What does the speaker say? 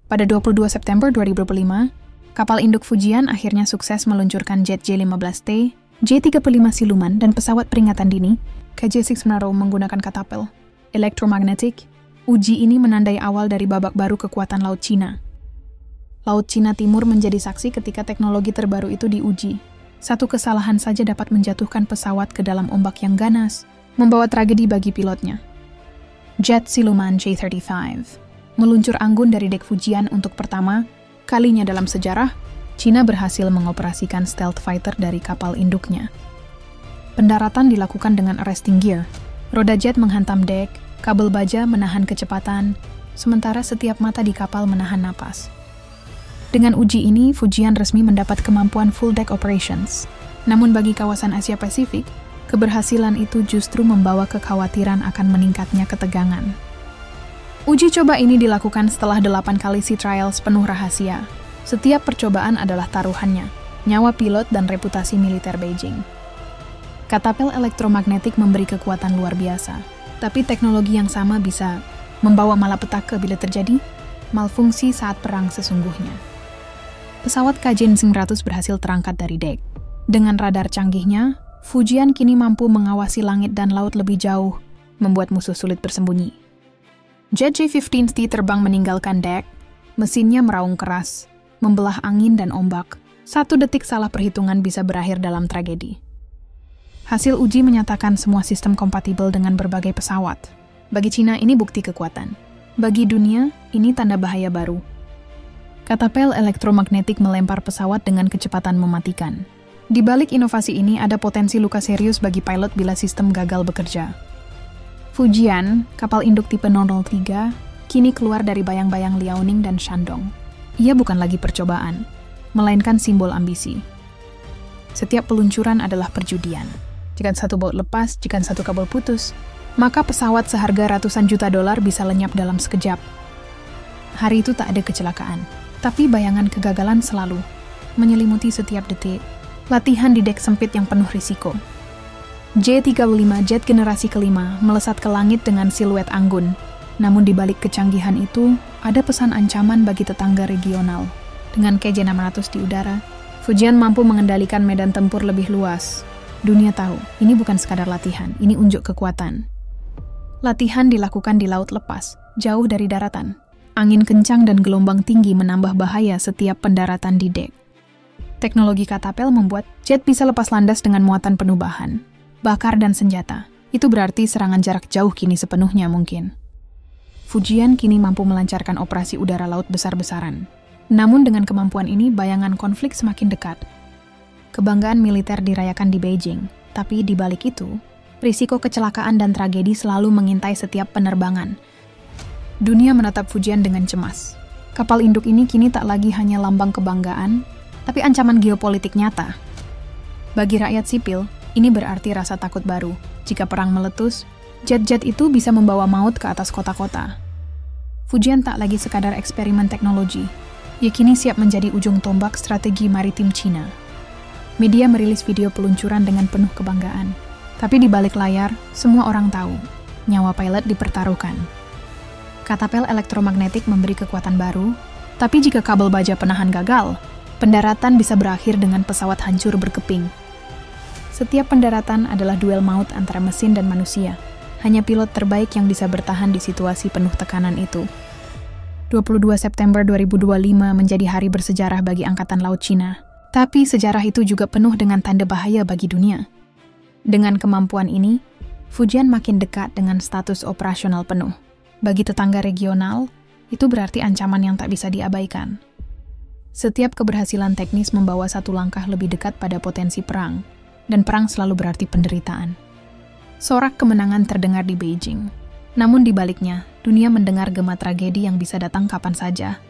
Pada 22 September 2005, kapal induk Fujian akhirnya sukses meluncurkan jet J-15T, J-35 siluman, dan pesawat peringatan dini, KJ-6 Monroe menggunakan katapel elektromagnetik. Uji ini menandai awal dari babak baru kekuatan Laut Cina. Laut Cina Timur menjadi saksi ketika teknologi terbaru itu diuji. Satu kesalahan saja dapat menjatuhkan pesawat ke dalam ombak yang ganas, membawa tragedi bagi pilotnya. Jet siluman J-35 meluncur anggun dari dek Fujian untuk pertama kalinya dalam sejarah. Cina berhasil mengoperasikan stealth fighter dari kapal induknya. Pendaratan dilakukan dengan arresting gear. Roda jet menghantam dek, kabel baja menahan kecepatan, sementara setiap mata di kapal menahan napas. Dengan uji ini, Fujian resmi mendapat kemampuan full deck operations. Namun bagi kawasan Asia Pasifik, keberhasilan itu justru membawa kekhawatiran akan meningkatnya ketegangan. Uji coba ini dilakukan setelah 8 kali sea trials penuh rahasia. Setiap percobaan adalah taruhannya, nyawa pilot dan reputasi militer Beijing. Katapel elektromagnetik memberi kekuatan luar biasa, tapi teknologi yang sama bisa membawa malapetaka bila terjadi malfungsi saat perang sesungguhnya. Pesawat KJ-600 berhasil terangkat dari dek. Dengan radar canggihnya, Fujian kini mampu mengawasi langit dan laut lebih jauh, membuat musuh sulit bersembunyi. Jet J-15T terbang meninggalkan dek, mesinnya meraung keras, membelah angin dan ombak. 1 detik salah perhitungan bisa berakhir dalam tragedi. Hasil uji menyatakan semua sistem kompatibel dengan berbagai pesawat. Bagi Cina ini bukti kekuatan. Bagi dunia, ini tanda bahaya baru. Katapel elektromagnetik melempar pesawat dengan kecepatan mematikan. Di balik inovasi ini ada potensi luka serius bagi pilot bila sistem gagal bekerja. Fujian, kapal induk tipe 003, kini keluar dari bayang-bayang Liaoning dan Shandong. Ia bukan lagi percobaan, melainkan simbol ambisi. Setiap peluncuran adalah perjudian. Jika satu baut lepas, jika satu kabel putus, maka pesawat seharga ratusan juta dolar bisa lenyap dalam sekejap. Hari itu tak ada kecelakaan, tapi bayangan kegagalan selalu menyelimuti setiap detik. Latihan di dek sempit yang penuh risiko. J-35 jet generasi kelima melesat ke langit dengan siluet anggun. Namun di balik kecanggihan itu, ada pesan ancaman bagi tetangga regional. Dengan KJ-600 di udara, Fujian mampu mengendalikan medan tempur lebih luas. Dunia tahu, ini bukan sekadar latihan, ini unjuk kekuatan. Latihan dilakukan di laut lepas, jauh dari daratan. Angin kencang dan gelombang tinggi menambah bahaya setiap pendaratan di dek. Teknologi katapel membuat jet bisa lepas landas dengan muatan penuh bahan, bakar dan senjata. Itu berarti serangan jarak jauh kini sepenuhnya mungkin. Fujian kini mampu melancarkan operasi udara laut besar-besaran. Namun dengan kemampuan ini, bayangan konflik semakin dekat. Kebanggaan militer dirayakan di Beijing, tapi di balik itu, risiko kecelakaan dan tragedi selalu mengintai setiap penerbangan. Dunia menatap Fujian dengan cemas. Kapal induk ini kini tak lagi hanya lambang kebanggaan, tapi ancaman geopolitik nyata. Bagi rakyat sipil, ini berarti rasa takut baru. Jika perang meletus, jet-jet itu bisa membawa maut ke atas kota-kota. Fujian tak lagi sekadar eksperimen teknologi. Ia kini siap menjadi ujung tombak strategi maritim Cina. Media merilis video peluncuran dengan penuh kebanggaan. Tapi di balik layar, semua orang tahu, nyawa pilot dipertaruhkan. Katapel elektromagnetik memberi kekuatan baru, tapi jika kabel baja penahan gagal, pendaratan bisa berakhir dengan pesawat hancur berkeping. Setiap pendaratan adalah duel maut antara mesin dan manusia. Hanya pilot terbaik yang bisa bertahan di situasi penuh tekanan itu. 22 September 2025 menjadi hari bersejarah bagi Angkatan Laut Cina. Tapi sejarah itu juga penuh dengan tanda bahaya bagi dunia. Dengan kemampuan ini, Fujian makin dekat dengan status operasional penuh. Bagi tetangga regional, itu berarti ancaman yang tak bisa diabaikan. Setiap keberhasilan teknis membawa satu langkah lebih dekat pada potensi perang, dan perang selalu berarti penderitaan. Sorak kemenangan terdengar di Beijing. Namun di baliknya, dunia mendengar gema tragedi yang bisa datang kapan saja.